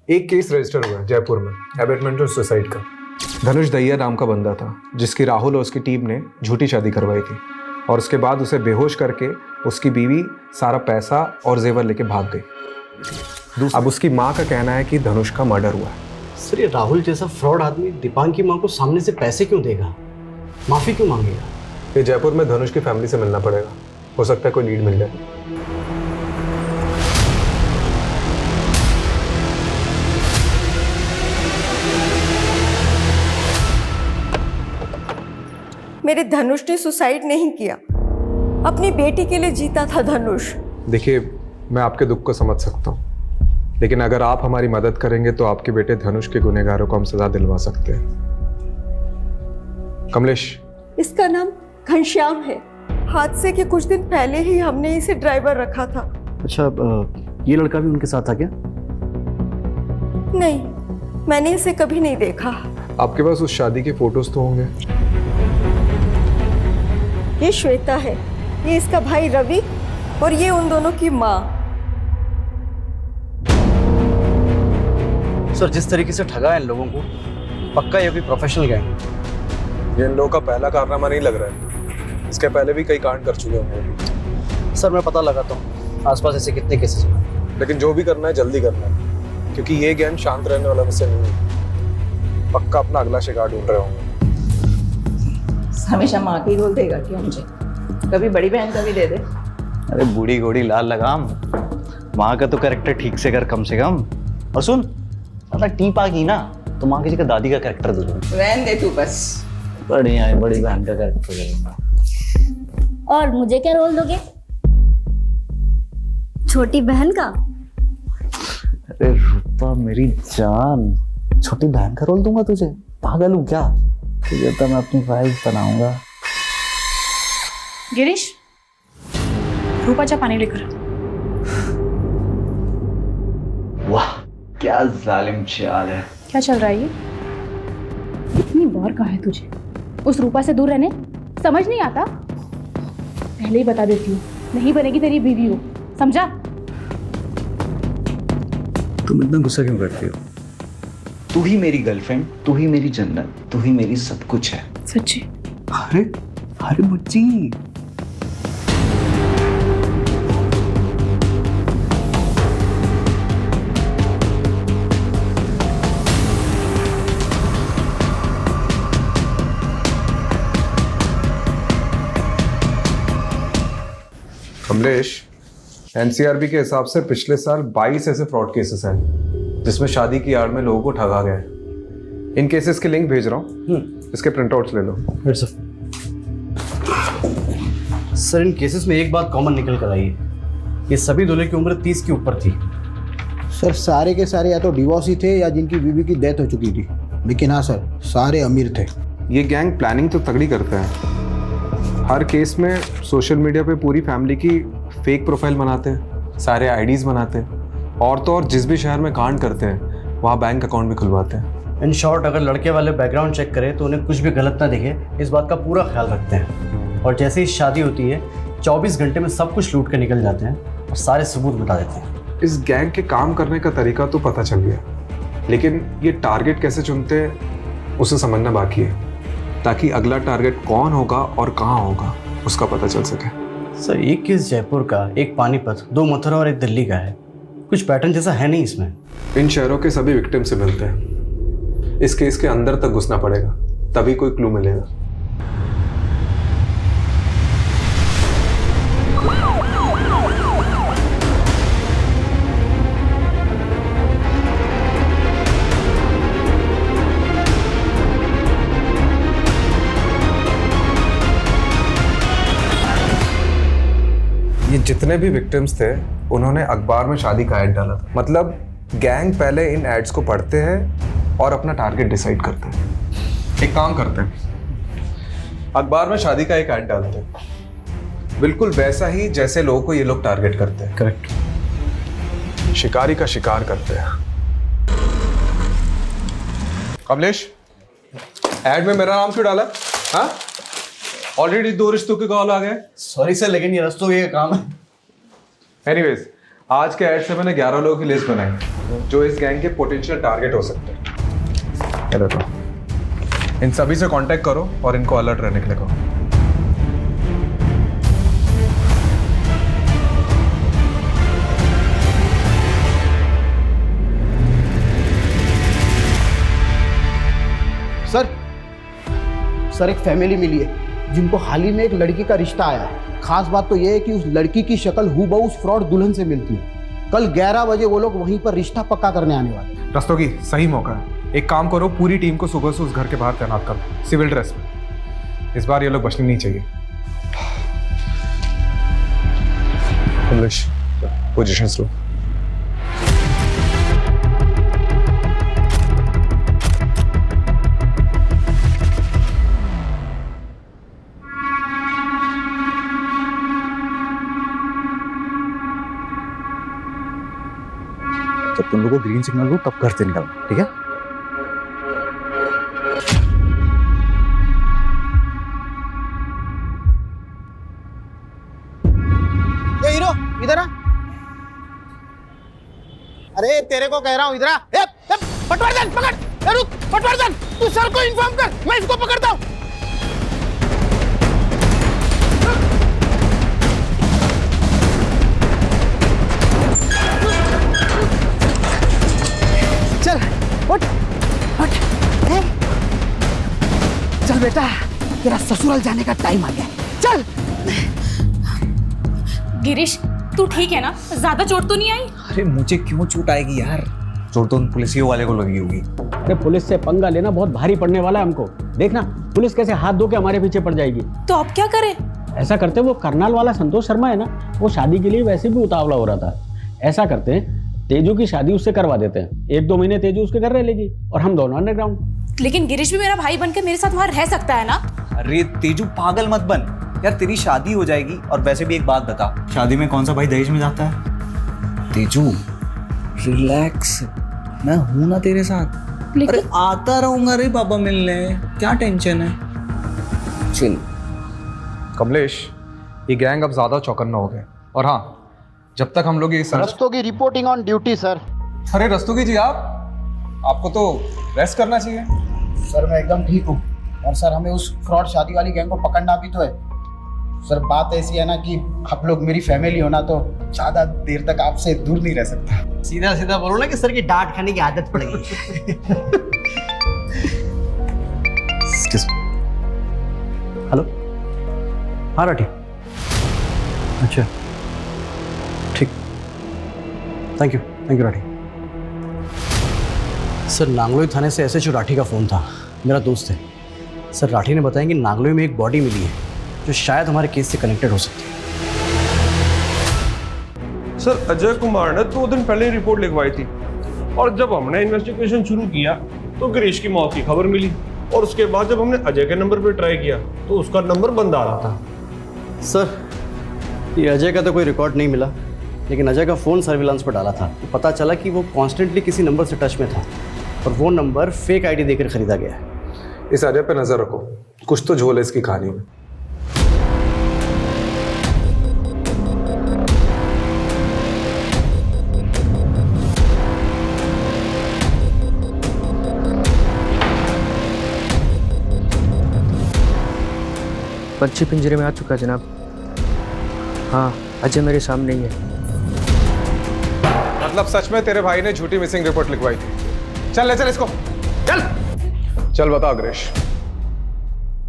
एक केस रजिस्टर हुआ है जयपुर में, एबेटमेंट और सुसाइड का। धनुष दहिया नाम का बंदा था जिसकी राहुल और उसकी टीम ने झूठी शादी करवाई थी, और उसके बाद उसे बेहोश करके उसकी बीवी सारा पैसा और जेवर लेके भाग गई। अब उसकी माँ का कहना है कि धनुष का मर्डर हुआ है। सर, ये राहुल जैसा फ्रॉड आदमी दीपांक की माँ को सामने से पैसे क्यों देगा, माफी क्यों मांगेगा? ये जयपुर में धनुष की फैमिली से मिलना पड़ेगा, हो सकता है कोई लीड मिल जाए। मेरे धनुष ने सुसाइड नहीं किया, अपनी बेटी के लिए जीता था धनुष। देखिए, मैं आपके दुख को समझ सकता हूँ, लेकिन अगर आप हमारी मदद करेंगे तो आपके बेटे धनुष के गुनहगारों को हम सजा दिलवा सकते हैं। कमलेश, इसका नाम घनश्याम है। हादसे के कुछ दिन पहले ही हमने इसे ड्राइवर रखा था। अच्छा, ये लड़का भी उनके साथ था क्या? नहीं, मैंने इसे कभी नहीं देखा। आपके पास उस शादी के फोटोज तो होंगे? ये श्वेता है, ये इसका भाई रवि, और ये उन दोनों की माँ। सर, जिस तरीके से ठगा है इन लोगों को, पक्का ये भी प्रोफेशनल गैंग। ये इन लोगों का पहला कारनामा नहीं लग रहा है, इसके पहले भी कई कांड कर चुके होंगे। सर, मैं पता लगाता हूँ आसपास ऐसे कितने केसेस हैं, लेकिन जो भी करना है जल्दी करना है, क्योंकि ये गैंग शांत रहने वाला विषय नहीं है। पक्का अपना अगला शिकार ढूंढ रहे होंगे। हमेशा माँ की रोल देगा क्यों मुझे? कभी बड़ी बहन का भी दे दे। अरे बूढ़ी घोड़ी लाल लगाम, माँ का तो कैरेक्टर ठीक से कर कम से कम। और सुन, ज़्यादा टीप आ गई ना तो माँ की जगह दादी का कैरेक्टर दे दूँगा। रहने दे तू बस। बढ़िया है, बड़ी बहन का कैरेक्टर करूँगा। और मुझे क्या रोल दोगे? छोटी बहन का? अरे रूपा मेरी जान, छोटी बहन का रोल दूंगा तुझे? पागल हूँ क्या? तुझे तो मैं अपनी वाइफ बनाऊंगा। गिरीश, रूपा जा पानी लेकर। वाह क्या जालिम चाल है। क्या चल रहा है ये? इतनी बार कहा है तुझे उस रूपा से दूर रहने, समझ नहीं आता? पहले ही बता देती हूँ, नहीं बनेगी तेरी बीवी हो, समझा? तुम इतना गुस्सा क्यों करती हो? तू ही मेरी गर्लफ्रेंड, तू ही मेरी जन्नत, तू ही मेरी सब कुछ है। सच्ची? अरे अरे मुच्ची, कमलेश, एनसीआरबी के हिसाब से पिछले साल 22 ऐसे फ्रॉड केसेस हैं जिसमें शादी की आड़ में लोगों को ठगा गया है। इन केसेस के लिंक भेज रहा हूँ, इसके प्रिंटआउट्स ले लो। सर इन केसेस में एक बात कॉमन निकल कर आई है, ये सभी दूल्हे की उम्र 30 के ऊपर थी। सर सारे के सारे या तो डिवोर्स ही थे या जिनकी बीवी की डेथ हो चुकी थी, लेकिन हाँ सर सारे अमीर थे। ये गैंग प्लानिंग तो तगड़ी करता है। हर केस में सोशल मीडिया पे पूरी फैमिली की फेक प्रोफाइल बनाते हैं, सारे आईडीज बनाते हैं, और तो और जिस भी शहर में कांड करते हैं वहाँ बैंक अकाउंट भी खुलवाते हैं। इन शॉर्ट अगर लड़के वाले बैकग्राउंड चेक करें तो उन्हें कुछ भी गलत ना दिखे, इस बात का पूरा ख्याल रखते हैं। और जैसे ही शादी होती है 24 घंटे में सब कुछ लूट के निकल जाते हैं और सारे सबूत बता देते हैं। इस गैंग के काम करने का तरीका तो पता चल गया, लेकिन ये टारगेट कैसे चुनते हैं उसे समझना बाकी है, ताकि अगला टारगेट कौन होगा और कहाँ होगा उसका पता चल सके। सर एक केस जयपुर का, एक पानीपत, 2 मथुरा और एक दिल्ली का है। कुछ पैटर्न जैसा है नहीं इसमें। इन शहरों के सभी विक्टिम से मिलते हैं। इस केस के अंदर तक घुसना पड़ेगा, तभी कोई क्लू मिलेगा। ये जितने भी विक्टिम्स थे उन्होंने अखबार में शादी का ऐड डाला था। मतलब गैंग पहले इन एड्स को पढ़ते हैं और अपना टारगेट डिसाइड करते हैं। एक काम करते हैं, अखबार में शादी का एक ऐड डालते हैं, बिल्कुल वैसा ही जैसे लोगों को ये लोग टारगेट करते हैं। करेक्ट। शिकारी का शिकार करते हैं। कमलेश, ऐड में मेरा नाम क्यों डाला? हाँ, ऑलरेडी 2 रिश्तों के कॉल आ गए। सॉरी सर, लेकिन ये रिश्तों का काम है। एनीवेज, आज के ऐड से मैंने 11 लोगों की लिस्ट बनाई जो इस गैंग के पोटेंशियल टारगेट हो सकते हैं। ये देखो, इन सभी से कांटेक्ट करो और इनको अलर्ट रहने के लिए कहो। सर एक फैमिली मिली है जिनको हाल ही में एक लड़की का रिश्ता आया है। खास बात तो यह है कि उस लड़की की शक्ल हूबहू उस फ्रॉड दुल्हन से मिलती है। कल 11 बजे वो लोग वहीं पर रिश्ता पक्का करने आने वाले हैं। रस्तोगी, सही मौका है। एक काम करो, पूरी टीम को सुबह से उस घर के बाहर तैनात कर दो, सिविल ड्रेस में। इस बार ये लोग बचने नहीं चाहिए। पोजीशन लो। जब तुम लोगों को ग्रीन सिग्नल हो तब घर से निकलना, ठीक है? ए हीरो, इधर आ। अरे तेरे को कह रहा हूँ, इधर आ। पटवर्धन पकड़। ए रुक, पटवर्धन तू सर को इन्फॉर्म कर, मैं इसको पकड़ता हूँ। चल उठ उठ। चल बेटा, तेरा ससुराल जाने का टाइम आ गया। चल। गिरीश, तू ठीक है ना? ज्यादा चोट तो नहीं आई? अरे मुझे क्यों चोट आएगी यार? चोट तो पुलिसियों वाले को लगी होगी। अरे पुलिस से पंगा लेना बहुत भारी पड़ने वाला है हमको। देखना पुलिस कैसे हाथ धो के हमारे पीछे पड़ जाएगी। तो अब क्या करें? ऐसा करते, वो करनाल वाला संतोष शर्मा है ना, वो शादी के लिए वैसे भी उतावला हो रहा था। ऐसा करते हैं, तेजू की शादी उससे करवा देते हैं, 1-2 महीने तेजू उसके घर रह लेगी और हम दोनों अंडरग्राउंड। लेकिन गिरीश भी मेरा भाई बनकर मेरे साथ वहां रह सकता है ना। अरे तेजू पागल मत बन यार, तेरी शादी हो जाएगी। और वैसे भी एक बात बता, शादी में कौन सा भाई दहेज में जाता है? तेजू रिलैक्स, मैं हूं ना तेरे साथ। अरे आता रहूंगा रे बाबा मिलने, क्या टेंशन है। चिल। कमलेश, ये गैंग अब ज्यादा चौकन्ना हो गया। और हाँ, जब तक हम लोग ये Rastogi reporting on duty sir. अरे रस्तोगी जी, आपको तो रेस्ट करना चाहिए। सर मैं एकदम ठीक हूँ। और सर हमें उस फ्रॉड शादी वाली गैंग को पकड़ना भी तो है। सर बात ऐसी है ना कि आप लोग मेरी फैमिली हो ना, तो ज़्यादा देर तक आपसे दूर नहीं रह सकता। सीधा सीधा बोलो ना कि सर की डांट खाने की आदत पड़ गई। हेलो, हाँ राठी। अच्छा ठीक, thank you Rathi. Sir Nangloi थाने से एसएचओ राठी का फ़ोन था, मेरा दोस्त है। सर राठी ने बताया कि नांगलोई में एक बॉडी मिली है जो शायद हमारे केस से कनेक्टेड हो सकती है। सर अजय कुमार ने 2 दिन पहले रिपोर्ट लिखवाई थी और जब हमने इन्वेस्टिगेशन शुरू किया तो गिरीश की मौत की खबर मिली और उसके बाद जब हमने अजय के नंबर पर ट्राई किया तो उसका नंबर बंद आ रहा था। सर ये अजय का तो कोई रिकॉर्ड नहीं मिला, लेकिन अजय का फ़ोन सर्विलांस पर डाला था तो पता चला कि वो कॉन्स्टेंटली किसी नंबर से टच में था और वो नंबर फेक आईडी देकर खरीदा गया है। इस अजय पे नजर रखो, कुछ तो झोल है इसकी कहानी में। पंछी पिंजरे में आ चुका जनाब। हाँ अजय मेरे सामने ही है। मतलब सच में तेरे भाई ने झूठी मिसिंग रिपोर्ट लिखवाई थी? चल ले चल इसको, चल बता अग्रेश,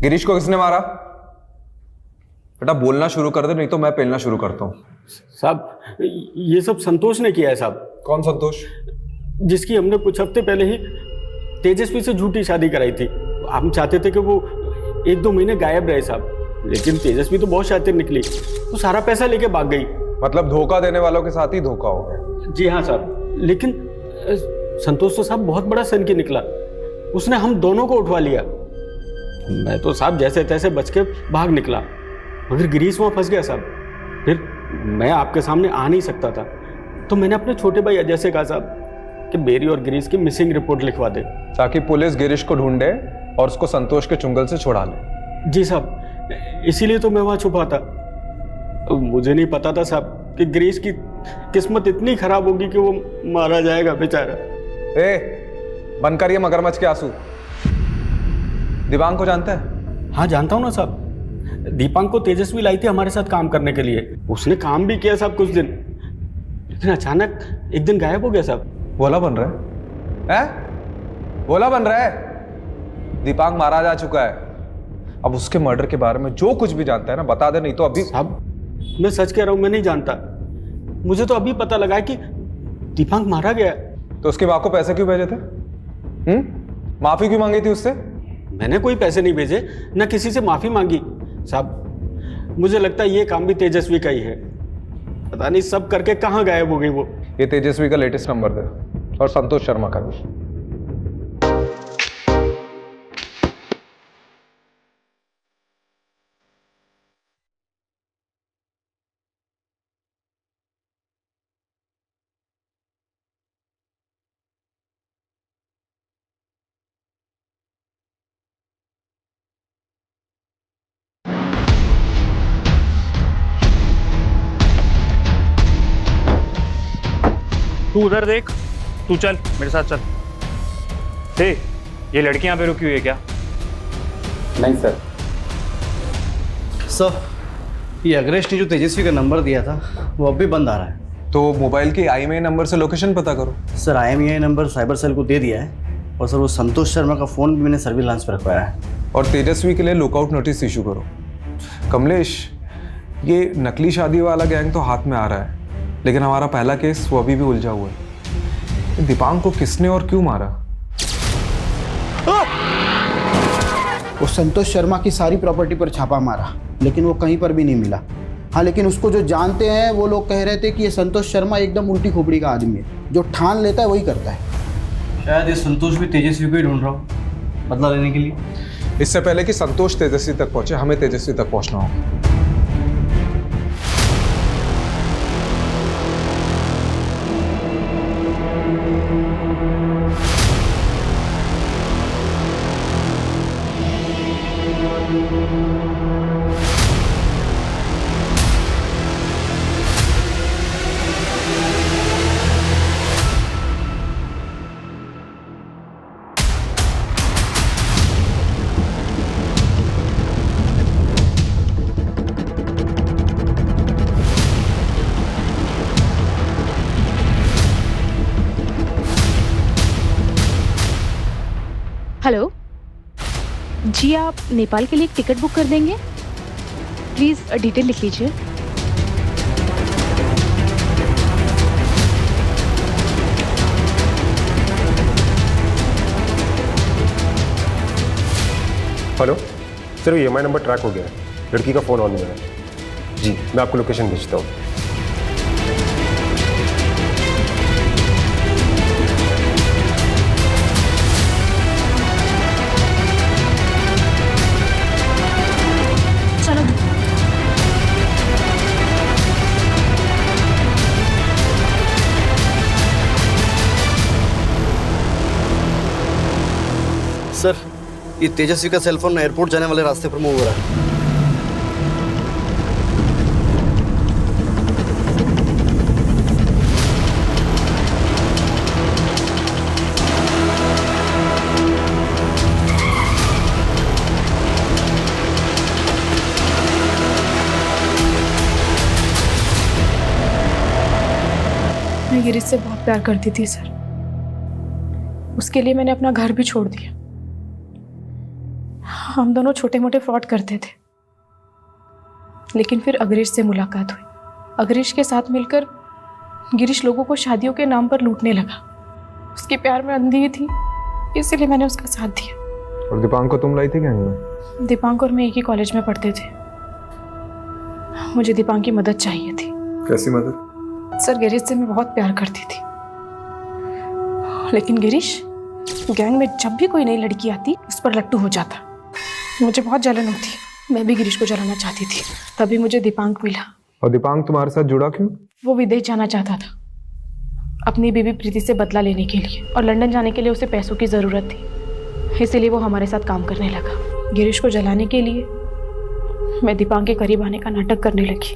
गिरीश को किसने मारा? बेटा बोलना शुरू कर दे, नहीं तो मैं पेलना शुरू करता हूँ। साहब ये सब संतोष ने किया है साहब। कौन संतोष? जिसकी हमने कुछ हफ्ते पहले ही तेजस्वी से झूठी शादी कराई थी। हम चाहते थे कि वो 1-2 महीने गायब रहे साहब, लेकिन तेजस्वी तो बहुत शातिर निकली, वो सारा पैसा लेके भाग गई। मतलब धोखा देने वालों के साथ ही धोखा हो गया। जी हाँ साहब, लेकिन संतोष तो साहब बहुत बड़ा सन की निकला, उसने हम दोनों को उठवा लिया। मैं तो साहब जैसे तैसे बच के भाग निकला, मगर गिरीश वहाँ फंस गया साहब। फिर मैं आपके सामने आ नहीं सकता था, तो मैंने अपने छोटे भाई अजय से कहा साहब कि मेरी और गिरीश की मिसिंग रिपोर्ट लिखवा दे, ताकि पुलिस गिरीश को ढूंढे और उसको संतोष के चुंगल से छुड़ा ले। जी साहब, इसीलिए तो मैं वहाँ छुपा था। मुझे नहीं पता था साहब कि गिरीश की किस्मत इतनी खराब होगी कि वो मारा जाएगा बेचारा। बंद करिए मगरमच्छ के आंसू। दिबांग को जानता है? हाँ जानता हूँ ना साहब, दीपांग को तेजस्वी लाई थी हमारे साथ काम करने के लिए। उसने काम भी किया साहब कुछ दिन, लेकिन अचानक एक दिन गायब हो गया साहब। भोला बन रहा है? भोला बन रहा है? दीपांग मारा जा चुका है। अब उसके मर्डर के बारे में जो कुछ भी जानता है ना बता दे, नहीं तो अभी। साहब मैं सच कह रहा हूँ, मैं नहीं जानता। मुझे तो अभी पता लगा है कि दीपांग मारा गया। तो उसकी माँ को पैसे क्यों भेजे थे? माफी क्यों मांगी थी उससे? मैंने कोई पैसे नहीं भेजे, ना किसी से माफी मांगी साहब। मुझे लगता है ये काम भी तेजस्वी का ही है। पता नहीं सब करके कहाँ गायब हो गई वो। ये तेजस्वी का लेटेस्ट नंबर दे और संतोष शर्मा का भी। तू उधर देख, तू चल मेरे साथ चल। हे, ये लड़की यहाँ पे रुकी हुई है क्या? नहीं सर। सर ये अग्रेश ने जो तेजस्वी का नंबर दिया था वो अब भी बंद आ रहा है। तो मोबाइल के IMEI नंबर से लोकेशन पता करो। Sir IMEI number cyber cell को दे दिया है और सर वो संतोष शर्मा का फ़ोन भी मैंने सर्विलांस पर रखवाया है। और तेजस्वी के लिए लुकआउट नोटिस इशू करो। कमलेश, ये नकली शादी वाला गैंग तो हाथ में आ रहा है, लेकिन हमारा पहला केस वो अभी भी उलझा हुआ है। दीपांग को किसने और क्यों मारा? वो संतोष शर्मा की सारी प्रॉपर्टी पर छापा मारा, लेकिन वो कहीं पर भी नहीं मिला। हाँ, लेकिन उसको जो जानते हैं वो लोग कह रहे थे कि ये संतोष शर्मा एकदम उल्टी खोपड़ी का आदमी है, जो ठान लेता है वही करता है। शायद ये संतोष भी तेजस्वी को ही ढूंढ रहा हो बदला लेने के लिए। इससे पहले कि संतोष तेजस्वी तक पहुंचे, हमें तेजस्वी तक पहुंचना होगा। हेलो जी, आप नेपाल के लिए एक टिकट बुक कर देंगे प्लीज़? डिटेल लिख लीजिए। हेलो सर, ये EMI नंबर ट्रैक हो गया है, लड़की का फ़ोन ऑन हुआ है। जी, मैं आपको लोकेशन भेजता हूँ। सर, ये तेजस्वी का सेलफोन एयरपोर्ट जाने वाले रास्ते पर मूव हो रहा है। मैं गिरीश से बहुत प्यार करती थी सर, उसके लिए मैंने अपना घर भी छोड़ दिया। हम दोनों छोटे मोटे फ्रॉड करते थे, लेकिन फिर अग्रेश से मुलाकात हुई। अग्रेश के साथ मिलकर गिरीश लोगों को शादियों के नाम पर लूटने लगा। उसके प्यार में अंधी थी, इसीलिए मैंने उसका साथ दिया। और दीपांक को तुम लाई थी गैंग में? दीपांक और मैं एक ही कॉलेज में पढ़ते थे। मुझे दीपांक की मदद चाहिए थी। कैसी मदद? सर, गिरीश से मैं बहुत प्यार करती थी, लेकिन गिरीश गैंग में जब भी कोई नई लड़की आती उस पर लट्टू हो जाता। मुझे बहुत जलन होती, मैं भी गिरीश को जलाना चाहती थी। तभी मुझे दीपांक मिला। और दीपांक तुम्हारे साथ जुड़ा क्यों? वो विदेश जाना चाहता था अपनी बीवी प्रीति से बदला लेने के लिए, और लंदन जाने के लिए उसे पैसों की ज़रूरत थी, इसीलिए वो हमारे साथ काम करने लगा। गिरीश को जलाने के लिए मैं दीपांक के करीब आने का नाटक करने लगी।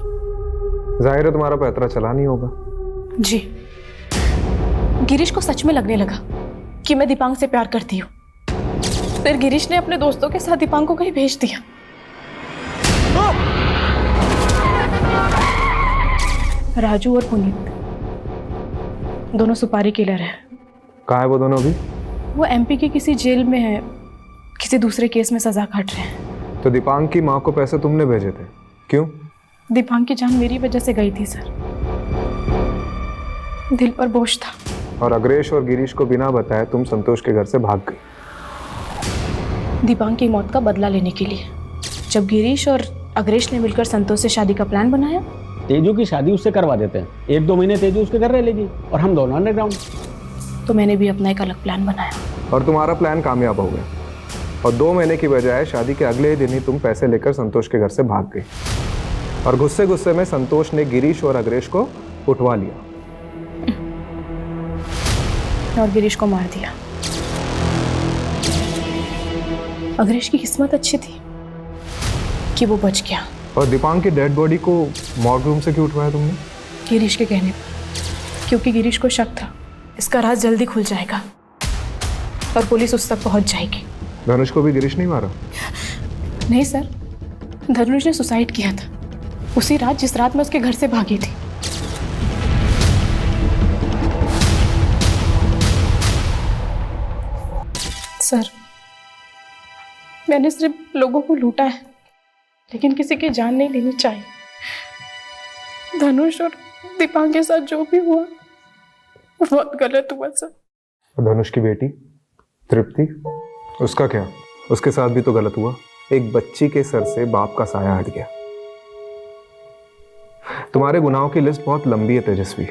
जाहिर है तुम्हारा पैतरा चला नहीं होगा। जी, गिरीश को सच में लगने लगा कि मैं दीपांक से प्यार करती हूँ। फिर गिरीश ने अपने दोस्तों के साथ दीपांक को कहीं भेज दिया। राजू और पुनीत दोनों सुपारी किलर हैं। कहाँ है वो दोनों अभी? वो MP की किसी जेल में है, किसी दूसरे केस में सजा काट रहे हैं। तो दीपांक की माँ को पैसे तुमने भेजे थे, क्यों? दीपांक की जान मेरी वजह से गई थी सर, दिल पर बोझ था। और अग्रेश और गिरीश को बिना बताए तुम संतोष के घर से भाग गई दीपांक की मौत का बदला लेने के लिए। जब गिरीश और अग्रेश ने मिलकर संतोष से शादी का प्लान बनाया। तेजू की शादी उससे करवा देते हैं, 1-2 महीने तेजू उसके घर रह लेगी और हम दोनों अंडरग्राउंड। तो मैंने भी अपना एक अलग प्लान बनाया और तुम्हारा प्लान कामयाब हो गया। और 2 महीने की बजाय शादी के अगले ही दिन ही तुम पैसे लेकर संतोष के घर से भाग गई। और गुस्से गुस्से में संतोष ने गिरीश और अग्रेश को उठवा लिया और गिरीश को मार दिया। अग्रेश की किस्मत अच्छी थी कि वो बच गया। और दीपांक की डेड बॉडी को मॉर्ग रूम से क्यों उठवाया तुमने? गिरीश के कहने पर, क्योंकि गिरीश को शक था इसका राज जल्दी खुल जाएगा और पुलिस उस तक पहुंच जाएगी। धनुष को भी गिरीश नहीं मारा? नहीं सर, धनुष ने सुसाइड किया था उसी रात जिस रात मैं उसके घर से भागी थी। सर, मैंने सिर्फ लोगों को लूटा है, लेकिन किसी की जान नहीं लेनी चाहिए। धनुष और दीपांक के साथ जो भी हुआ बहुत गलत हुआ सर। धनुष की बेटी तृप्ति, उसका क्या? उसके साथ भी तो गलत हुआ। एक बच्ची के सर से बाप का साया हट गया। तुम्हारे गुनाहों की लिस्ट बहुत लंबी है तेजस्वी।